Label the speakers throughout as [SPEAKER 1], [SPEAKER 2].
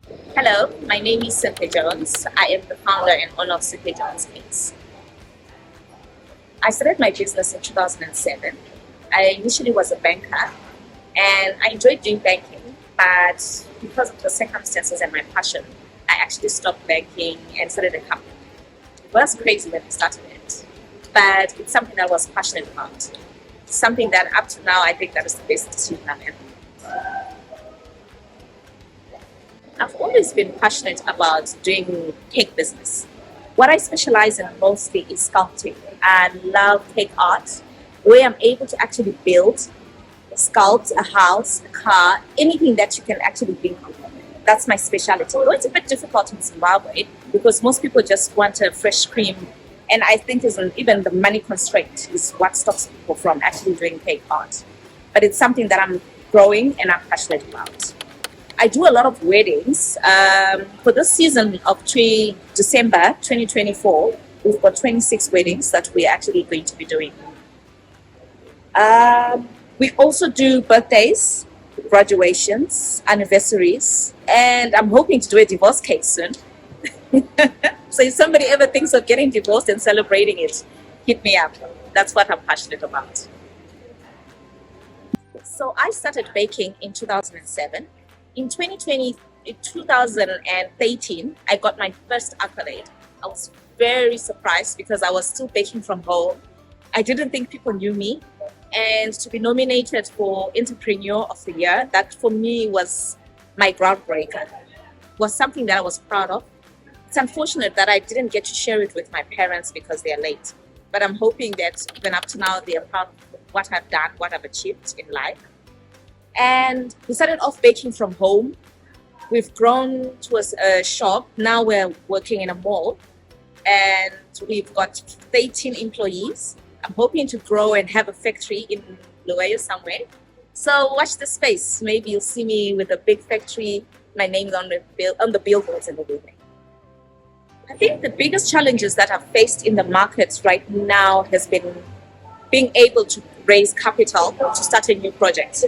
[SPEAKER 1] Hello, my name is Cynthia Jones. I am the founder and owner of Cynthia Jones Cakes. I started my business in 2007. I initially was a banker and I enjoyed doing banking, but because of the circumstances and my passion, I actually stopped banking and started a company. It was crazy when I started it, but it's something that I was passionate about. Something that up to now I think that is the best decision I've ever made. I've always been passionate about doing cake business. What I specialize in mostly is sculpting. I love cake art, where I'm able to actually build, sculpt a house, a car, anything that you can actually think of. That's my specialty. Though it's a bit difficult in Zimbabwe because most people just want a fresh cream, and I think even the money constraint is what stops people from actually doing cake art. But it's something that I'm growing and I'm passionate about. I do a lot of weddings. For this season of December 2024, we've got 26 weddings that we're actually going to be doing. We also do birthdays, graduations, anniversaries, and I'm hoping to do a divorce cake soon. So if somebody ever thinks of getting divorced and celebrating it, hit me up. That's what I'm passionate about. So I started baking in 2007. In 2013, I got my first accolade. I was very surprised because I was still baking from home. I didn't think people knew me. And to be nominated for Entrepreneur of the Year, that for me was my groundbreaker. Was something that I was proud of. It's unfortunate that I didn't get to share it with my parents because they're late. But I'm hoping that even up to now, they are proud of what I've done, what I've achieved in life. And we started off baking from home. We've grown to a shop. Now we're working in a mall and we've got 13 employees. I'm hoping to grow and have a factory in Luweyo somewhere. So watch the space. Maybe you'll see me with a big factory, my name's on the billboards and everything. I think the biggest challenges that I've faced in the markets right now has been being able to raise capital to start a new project.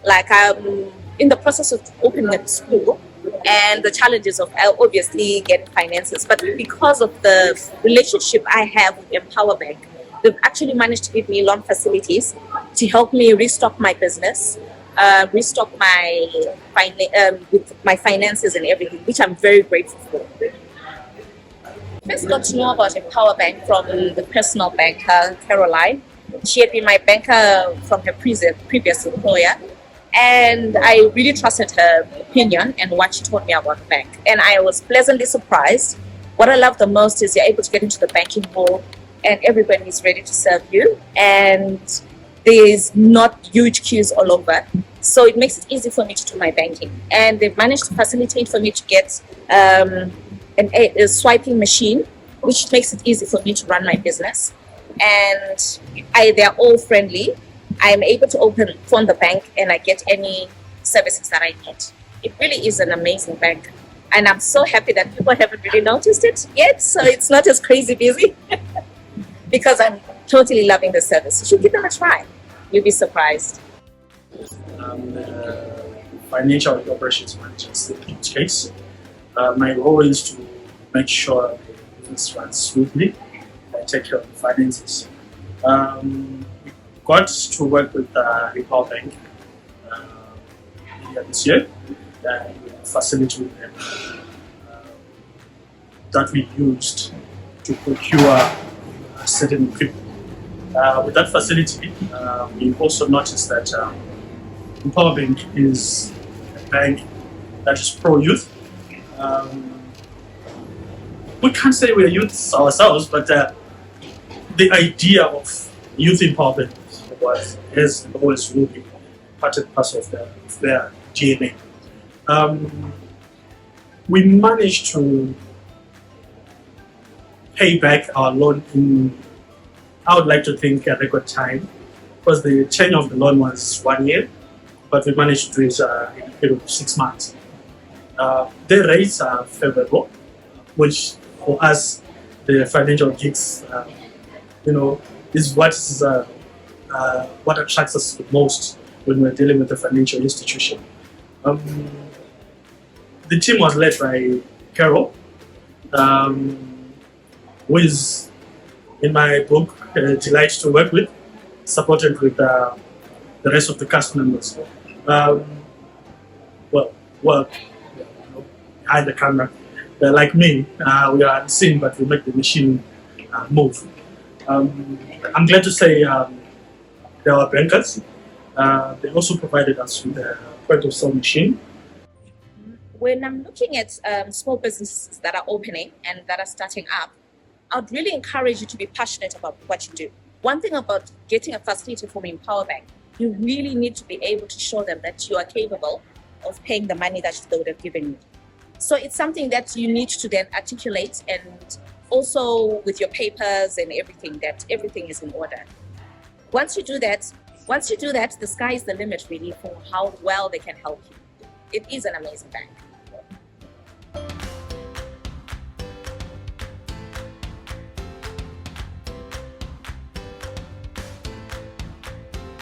[SPEAKER 1] Like I'm in the process of opening a school and the challenges of obviously getting finances. But because of the relationship I have with Empower Bank, they've actually managed to give me loan facilities to help me restock my business, restock with my finances and everything, which I'm very grateful for. I first got to know about Empower Bank from the personal banker, Caroline. She had been my banker from her previous employer. And I really trusted her opinion and what she told me about the bank. And I was pleasantly surprised. What I love the most is you're able to get into the banking hall and everybody is ready to serve you. And there's not huge queues all over. So it makes it easy for me to do my banking. And they've managed to facilitate for me to get a swiping machine, which makes it easy for me to run my business. And they're all friendly. I'm able to phone the bank and I get any services that I need. It really is an amazing bank. And I'm so happy that people haven't really noticed it yet. So it's not as crazy busy because I'm totally loving the service. You should give them a try. You'll be surprised.
[SPEAKER 2] Financial and operations manager in each case. My role is to make sure the business runs smoothly. I take care of the finances. Got to work with Empower Bank earlier this year and facility that we used to procure certain equipment. With that facility, we also noticed that Empower Bank is a bank that is pro-youth. We can't say we're youths ourselves, but the idea of youth empowerment has always really part and parcel of their DNA. We managed to pay back our loan in, I would like to think, a record time, because the tenure of the loan was 1 year, but we managed to do it in a period of 6 months. The rates are favorable, which for us, the financial geeks, is what attracts us the most when we're dealing with a financial institution. The team was led by Carol, who is, in my book, delight to work with, supported with the rest of the cast members. Um, well, behind the camera. Like me, we are unseen, but we make the machine move. I'm glad to say there were bankers. They also provided us with a point of sale machine.
[SPEAKER 1] When I'm looking at small businesses that are opening and that are starting up, I'd really encourage you to be passionate about what you do. One thing about getting a facility from Empowerbank, you really need to be able to show them that you are capable of paying the money that they would have given you. So it's something that you need to then articulate, and also with your papers and everything, that everything is in order. Once you do that, the sky is the limit really for how well they can help you. It is an amazing bank.